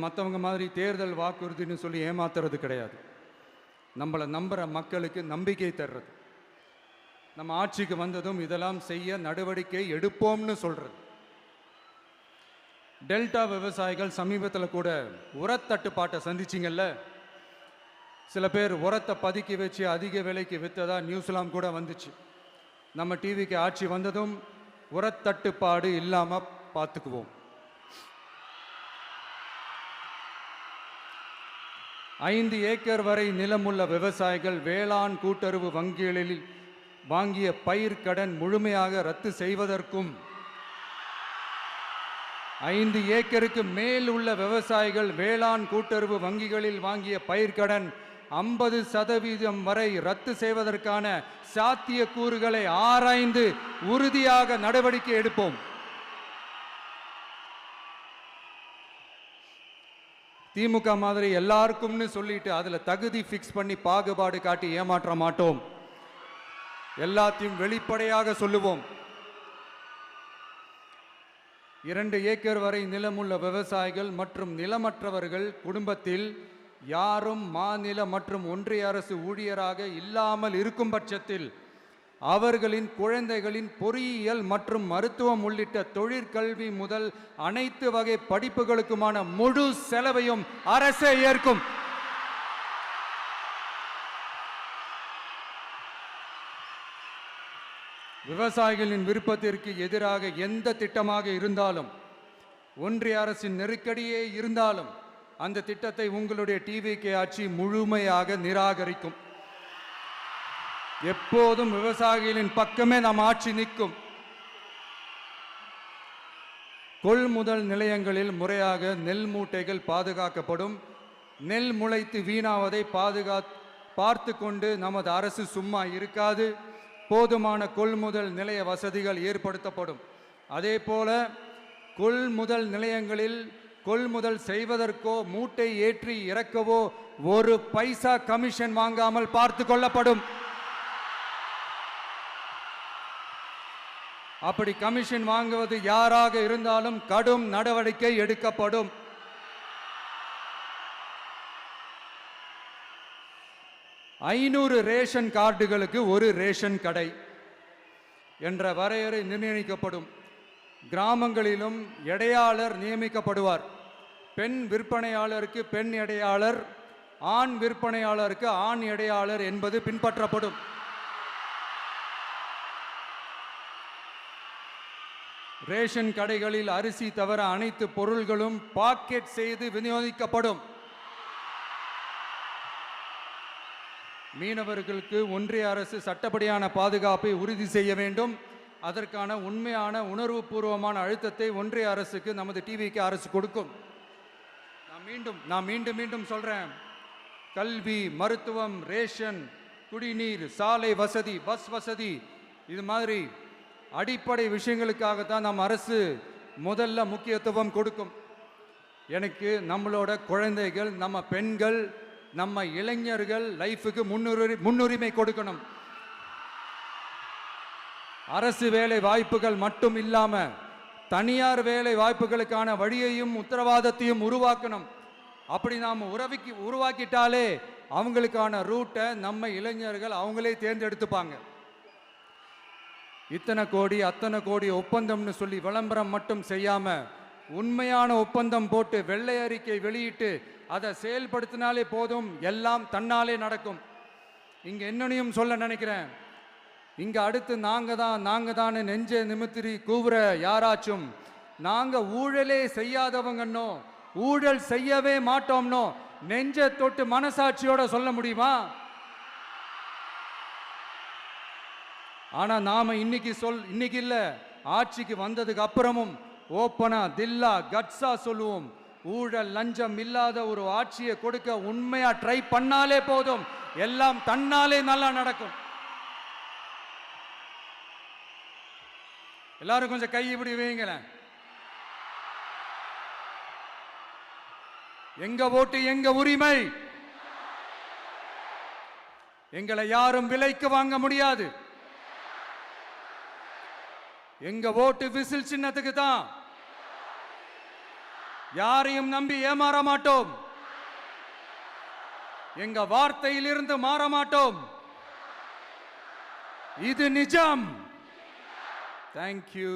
மற்றவங்க மாதிரி தேர்தல் வாக்குறுதின்னு சொல்லி ஏமாத்துறது கிடையாது. நம்மளை நம்புகிற மக்களுக்கு நம்பிக்கை தர்றது. நம்ம ஆட்சிக்கு வந்ததும் இதெல்லாம் செய்ய நடவடிக்கை எடுப்போம்னு சொல்கிறது. டெல்டா விவசாயிகள் சமீபத்தில் கூட உரத்தட்டுப்பாட்டை சந்திச்சிங்கல்ல. சில பேர் உரத்தை பதுக்கி வச்சு அதிக விலைக்கு விற்றதா நியூஸ்லாம் கூட வந்துச்சு. நம்ம டிவிக்கு ஆட்சி வந்ததும் உரத்தட்டுப்பாடு இல்லாமல் பார்த்துக்குவோம். 5 ஏக்கர் வரை நிலமுள்ள விவசாயிகள் வேளாண் கூட்டுறவு வங்கிகளில் வாங்கிய பயிர் கடன் முழுமையாக ரத்து செய்வதற்கும் 5 ஏக்கருக்கு மேல் உள்ள விவசாயிகள் வேளாண் கூட்டுறவு வங்கிகளில் வாங்கிய பயிர்க்கடன் 50% வரை ரத்து செய்வதற்கான சாத்திய கூறுகளை ஆராய்ந்து உறுதியாக நடவடிக்கை எடுப்போம். திமுக மாதிரி எல்லாருக்கும்னு சொல்லிட்டு அதுல தகுதி ஃபிக்ஸ் பண்ணி பாகுபாடு காட்டி ஏமாற்ற மாட்டோம். எல்லாத்தையும் வெளிப்படையாக சொல்லுவோம். 2 ஏக்கர் வரை நிலமுள்ள விவசாயிகள் மற்றும் நிலமற்றவர்கள் குடும்பத்தில் யாரும் மாநில மற்றும் ஒன்றிய அரசு ஊழியராக இல்லாமல் இருக்கும் பட்சத்தில் அவர்களின் குழந்தைகளின் பொறியியல் மற்றும் மருத்துவம் உள்ளிட்ட தொழிற்கல்வி முதல் அனைத்து வகை படிப்புகளுக்குமான முழு செலவையும் அரசே ஏற்கும். விவசாயிகளின் விருப்பத்திற்கு எதிராக எந்த திட்டமாக இருந்தாலும், ஒன்றிய அரசின் நெருக்கடியே இருந்தாலும் அந்த திட்டத்தை உங்களுடைய டிவிகே ஆட்சி முழுமையாக நிராகரிக்கும். எப்போதும் விவசாயிகளின் பக்கமே நம் ஆட்சி நிற்கும். கொள்முதல் நிலையங்களில் முறையாக நெல் மூட்டைகள் பாதுகாக்கப்படும். நெல் முளைத்து வீணாவதை பார்த்து கொண்டு நமது அரசு சும்மா இருக்காது. போதுமான கொள்முதல் நிலைய வசதிகள் ஏற்படுத்தப்படும். அதே போல கொள்முதல் நிலையங்களில் கொள்முதல் செய்வதற்கோ மூட்டை ஏற்றி இறக்கவோ 1 பைசா கமிஷன் வாங்காமல் பார்த்து கொள்ளப்படும். அப்படி கமிஷன் வாங்குவது யாராக இருந்தாலும் கடும் நடவடிக்கை எடுக்கப்படும். ஐநூறு ரேஷன் கார்டுகளுக்கு 1 ரேஷன் கடை என்ற வரையறை நிர்ணயிக்கப்படும். கிராமங்களிலும் எடையாளர் நியமிக்கப்படுவார். பெண் விற்பனையாளருக்கு பெண் எடையாளர், ஆண் விற்பனையாளருக்கு ஆண் எடையாளர் என்பது பின்பற்றப்படும். ரேஷன் கடைகளில் அரிசி தவிர அனைத்து பொருள்களும் பாக்கெட் செய்து விநியோகிக்கப்படும். மீனவர்களுக்கு ஒன்றிய அரசு சட்டப்படியான பாதுகாப்பை உறுதி செய்ய வேண்டும். அதற்கான உண்மையான உணர்வுபூர்வமான அழுத்தத்தை ஒன்றிய அரசுக்கு நமது டிவிக்கு அரசு கொடுக்கும். நான் மீண்டும் சொல்றேன். கல்வி, மருத்துவம், ரேஷன், குடிநீர், சாலை வசதி, பஸ் வசதி, இது மாதிரி அடிப்படை விஷயங்களுக்காகத்தான் நம் அரசு முதல்ல முக்கியத்துவம் கொடுக்கும். எனக்கு நம்மளோட குழந்தைகள், நம்ம பெண்கள், நம்ம இளைஞர்கள் லைஃபுக்கு முன்னுரிமை கொடுக்கணும். அரசு வேலை வாய்ப்புகள் மட்டும் இல்லாம தனியார் வேலை வாய்ப்புகளுக்கான வழியையும் உத்தரவாதத்தையும் உருவாக்கணும். அப்படி நாம் உருவாக்கிட்டாலே அவங்களுக்கான ரூட்டை நம்ம இளைஞர்கள் அவங்களே தேர்ந்தெடுத்துப்பாங்க. இத்தனை கோடி அத்தனை கோடி ஒப்பந்தம்னு சொல்லி விளம்பரம் மட்டும் செய்யாம உண்மையான ஒப்பந்தம் போட்டு வெள்ளை அறிக்கை வெளியிட்டு அதை செயல்படுத்தினாலே போதும், எல்லாம் தன்னாலே நடக்கும். இங்க என்னனையும் சொல்ல நினைக்கிறேன். இங்க அடுத்து நாங்க தான் நெஞ்ச நிமித்திரி கூவுற யாராச்சும் நாங்க ஊழலே செய்யாதவங்கன்னோ ஊழல் செய்யவே மாட்டோம்னோ நெஞ்ச தொட்டு மனசாட்சியோட சொல்ல முடியுமா? ஆனா நாம இன்னைக்கு இல்ல, ஆட்சிக்கு வந்ததுக்கு அப்புறமும் ஓப்பனா தில்லா கட்ஸா சொல்லுவோம். ஊழல் லஞ்சம் இல்லாத ஒரு ஆட்சியை கொடுக்க உண்மையா ட்ரை பண்ணாலே போதும், எல்லாம் தன்னாலே நல்லா நடக்கும். எல்லாரும் கொஞ்சம் கை இப்படி வைங்களேன். எங்க ஓட்டு எங்க உரிமை. எங்களை யாரும் விலைக்கு வாங்க முடியாது. எங்க ஓட்டு விசில் சின்னத்துக்கு தான். யாரையும் நம்பி ஏமாற மாட்டோம். எங்க வார்த்தையிலிருந்து மாற மாட்டோம். இது நிஜம். Thank you.